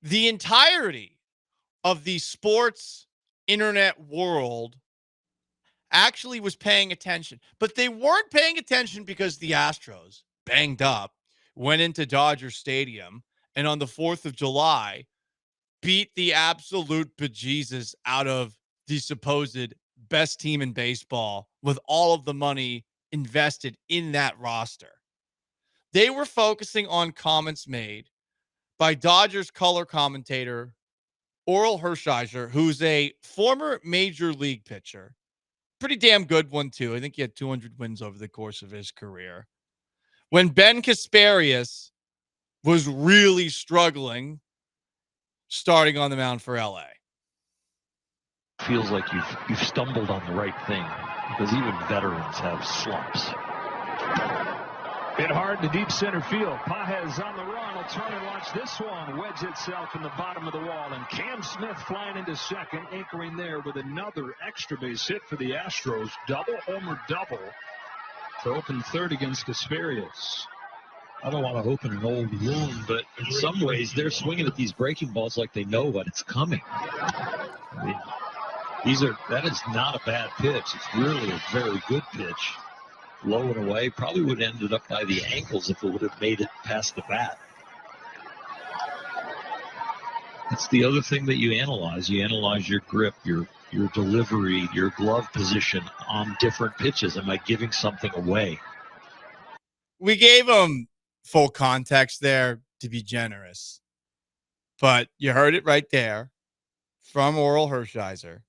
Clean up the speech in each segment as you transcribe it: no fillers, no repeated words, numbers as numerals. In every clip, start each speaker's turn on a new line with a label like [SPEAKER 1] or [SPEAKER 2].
[SPEAKER 1] The entirety of the sports internet world actually was paying attention, but they weren't paying attention because the Astros, banged up, went into Dodger Stadium and on the 4th of July beat the absolute bejesus out of the supposed best team in baseball with all of the money invested in that roster. They were focusing on comments made by Dodgers color commentator Orel Hershiser, who's a former major league pitcher. Pretty damn good one, too. I think he had 200 wins over the course of his career. When Ben Kasparius was really struggling starting on the mound for LA.
[SPEAKER 2] Feels like you've stumbled on the right thing because even veterans have slumps.
[SPEAKER 3] Hit hard to deep center field. Pages on the run. Will turn and watch this one wedge itself in the bottom of the wall. And Cam Smith flying into second, anchoring there with another extra base hit for the Astros. Double homer double to open third against Kasparius.
[SPEAKER 2] I don't want to open an old wound, but in some ways they're swinging at these breaking balls like they know what it's coming. I mean, that is not a bad pitch. It's really a very good pitch. Low and away, probably would have ended up by the ankles if it would have made it past the bat. That's the other thing that you analyze. You analyze your grip, your delivery, your glove position on different pitches. Am I giving something away?
[SPEAKER 1] We gave him full context there to be generous, but you heard it right there from Orel Hershiser.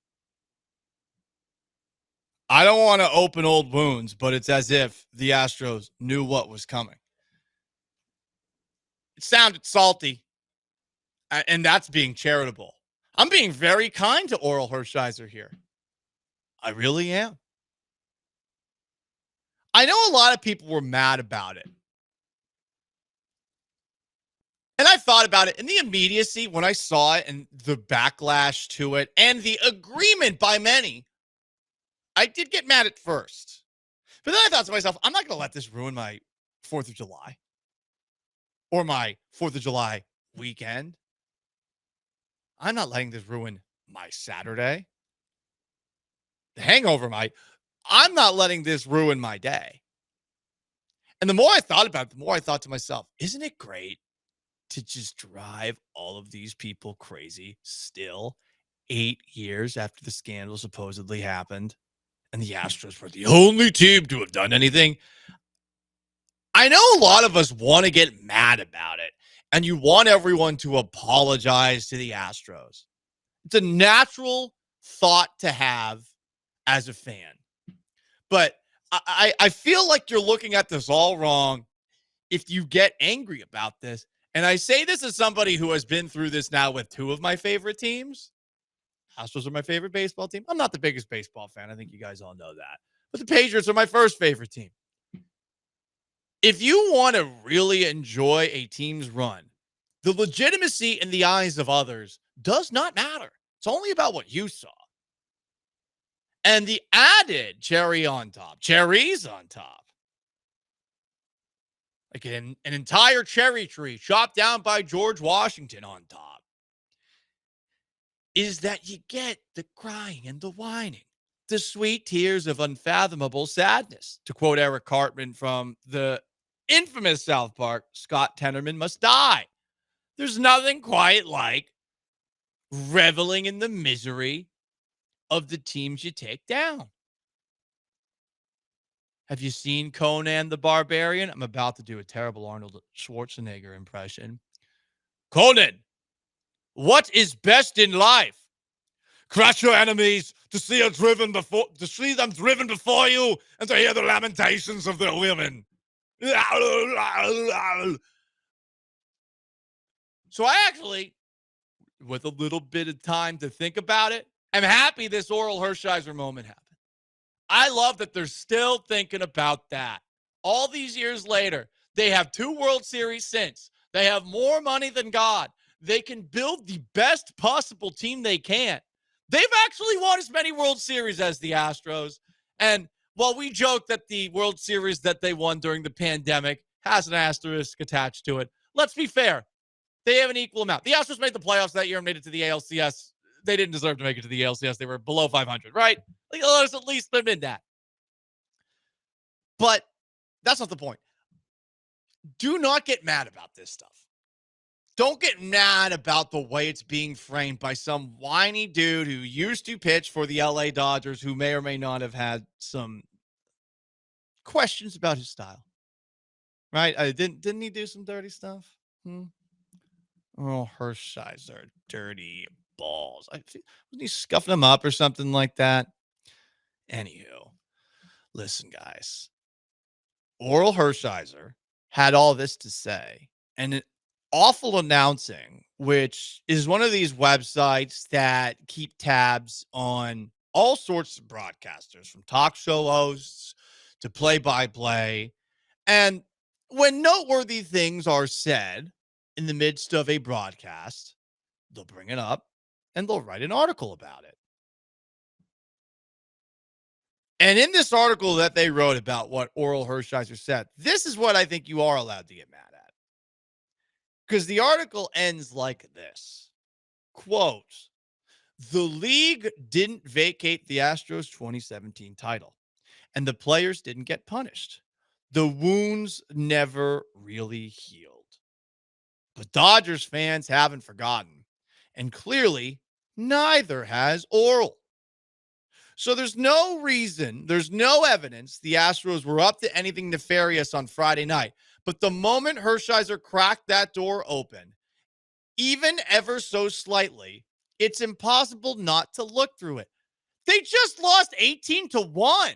[SPEAKER 1] I don't want to open old wounds, but it's as if the Astros knew what was coming. It sounded salty, and that's being charitable. I'm being very kind to Orel Hershiser here. I really am. I know a lot of people were mad about it. And I thought about it in the immediacy when I saw it and the backlash to it and the agreement by many. I did get mad at first. But then I thought to myself, I'm not going to let this ruin my 4th of July or my 4th of July weekend. I'm not letting this ruin my Saturday. The hangover I'm not letting this ruin my day. And the more I thought about it, the more I thought to myself, isn't it great to just drive all of these people crazy still 8 years after the scandal supposedly happened? And the Astros were the only team to have done anything. I know a lot of us want to get mad about it, and you want everyone to apologize to the Astros. It's a natural thought to have as a fan. But I feel like you're looking at this all wrong if you get angry about this. And I say this as somebody who has been through this now with 2 of my favorite teams. Astros are my favorite baseball team. I'm not the biggest baseball fan. I think you guys all know that. But the Patriots are my first favorite team. If you want to really enjoy a team's run, the legitimacy in the eyes of others does not matter. It's only about what you saw. And the added cherries on top, like an entire cherry tree chopped down by George Washington on top, is that you get the crying and the whining, the sweet tears of unfathomable sadness. To quote Eric Cartman from the infamous South Park, Scott Tenorman Must Die. There's nothing quite like reveling in the misery of the teams you take down. Have you seen Conan the Barbarian? I'm about to do a terrible Arnold Schwarzenegger impression. Conan, what is best in life? Crush your enemies, to see them driven before you, and to hear the lamentations of their women. So I actually, with a little bit of time to think about it, I'm happy this Orel Hershiser moment happened. I love that they're still thinking about that. All these years later, they have 2 World Series since. They have more money than God. They can build the best possible team they can. They've actually won as many World Series as the Astros. And while we joke that the World Series that they won during the pandemic has an asterisk attached to it, let's be fair. They have an equal amount. The Astros made the playoffs that year and made it to the ALCS. They didn't deserve to make it to the ALCS. They were below 500, right? Like, let's at least admit that. But that's not the point. Do not get mad about this stuff. Don't get mad about the way it's being framed by some whiny dude who used to pitch for the LA Dodgers who may or may not have had some questions about his style. Right? Didn't he do some dirty stuff? Orel Hershiser, dirty balls. Wasn't he scuffing them up or something like that? Anywho, listen, guys. Orel Hershiser had all this to say, and an awful announcing, which is one of these websites that keep tabs on all sorts of broadcasters, from talk show hosts to play-by-play. And when noteworthy things are said in the midst of a broadcast, they'll bring it up and they'll write an article about it. And in this article that they wrote about what Orel Hershiser said, this is what I think you are allowed to get mad at. Because the article ends like this. Quote, "The league didn't vacate the Astros 2017 title, and the players didn't get punished. The wounds never really healed. But Dodgers fans haven't forgotten, and clearly neither has Orel. So there's no reason, there's no evidence the Astros were up to anything nefarious on Friday night. But the moment Hershiser cracked that door open, even ever so slightly, it's impossible not to look through it. They just lost 18-1.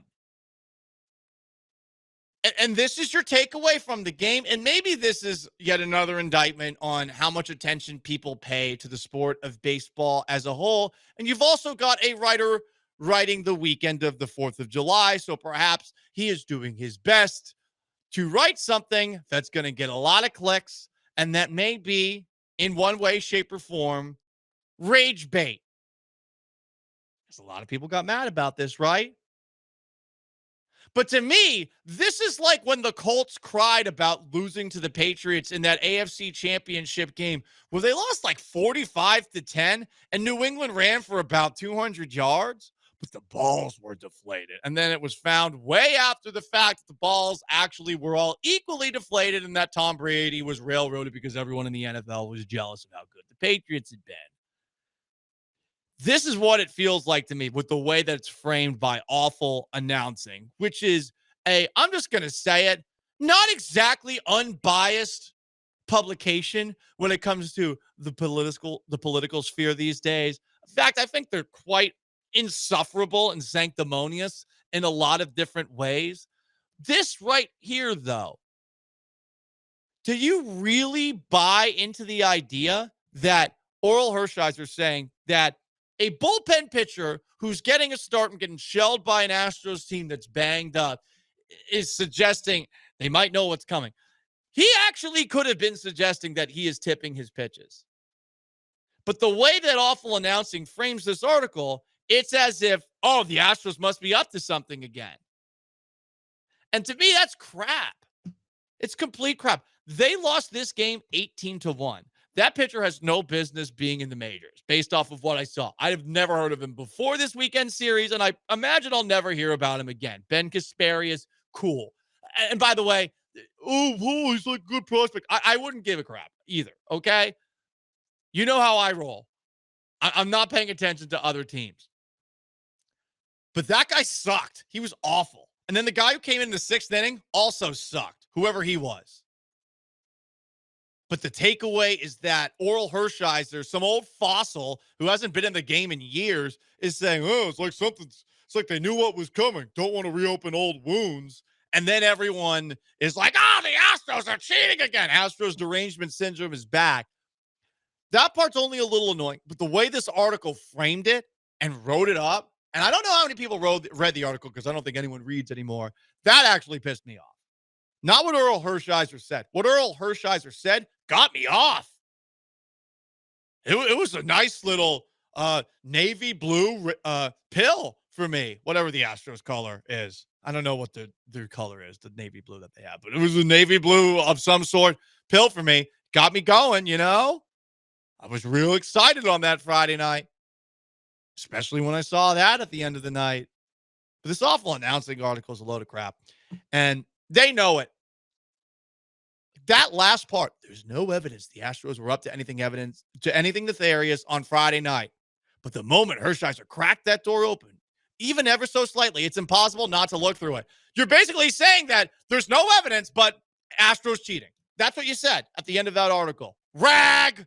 [SPEAKER 1] And this is your takeaway from the game. And maybe this is yet another indictment on how much attention people pay to the sport of baseball as a whole. And you've also got a writer writing the weekend of the 4th of July. So perhaps he is doing his best to write something that's going to get a lot of clicks and that may be, in one way, shape, or form, rage bait. Because a lot of people got mad about this, right? But to me, this is like when the Colts cried about losing to the Patriots in that AFC Championship game where they lost like 45-10 and New England ran for about 200 yards, but the balls were deflated. And then it was found way after the fact that the balls actually were all equally deflated and that Tom Brady was railroaded because everyone in the NFL was jealous of how good the Patriots had been. This is what it feels like to me with the way that it's framed by awful announcing, which is I'm just going to say it, not exactly unbiased publication when it comes to the political sphere these days. In fact, I think they're quite insufferable and sanctimonious in a lot of different ways. This right here, though, do you really buy into the idea that Orel Hershiser saying that a bullpen pitcher who's getting a start and getting shelled by an Astros team that's banged up is suggesting they might know what's coming? He actually could have been suggesting that he is tipping his pitches. But the way that awful announcing frames this article, it's as if, oh, the Astros must be up to something again. And to me, that's crap. It's complete crap. They lost this game 18-1. That pitcher has no business being in the majors based off of what I saw. I've never heard of him before this weekend series, and I imagine I'll never hear about him again. Ben Kasparius, cool. And by the way, he's like a good prospect. I wouldn't give a crap either, okay? You know how I roll. I'm not paying attention to other teams. But that guy sucked. He was awful. And then the guy who came in the 6th inning also sucked, whoever he was. But the takeaway is that Orel Hershiser, some old fossil who hasn't been in the game in years, is saying, oh, it's like they knew what was coming. Don't want to reopen old wounds. And then everyone is like, oh, the Astros are cheating again. Astros derangement syndrome is back. That part's only a little annoying, but the way this article framed it and wrote it up, and I don't know how many people read the article because I don't think anyone reads anymore, that actually pissed me off. Not what Orel Hershiser said. What Orel Hershiser said got me off. It was a nice little navy blue pill for me, whatever the Astros color is. I don't know what their color is, the navy blue that they have, but it was a navy blue of some sort pill for me. got me going, I was real excited on that Friday night, especially when I saw that at the end of the night. But this awful announcing article is a load of crap, and they know it. That last part, there's no evidence the Astros were up to anything nefarious on Friday night. But the moment Hershiser cracked that door open, even ever so slightly, it's impossible not to look through it. You're basically saying that there's no evidence, but Astros cheating. That's what you said at the end of that article. Rag!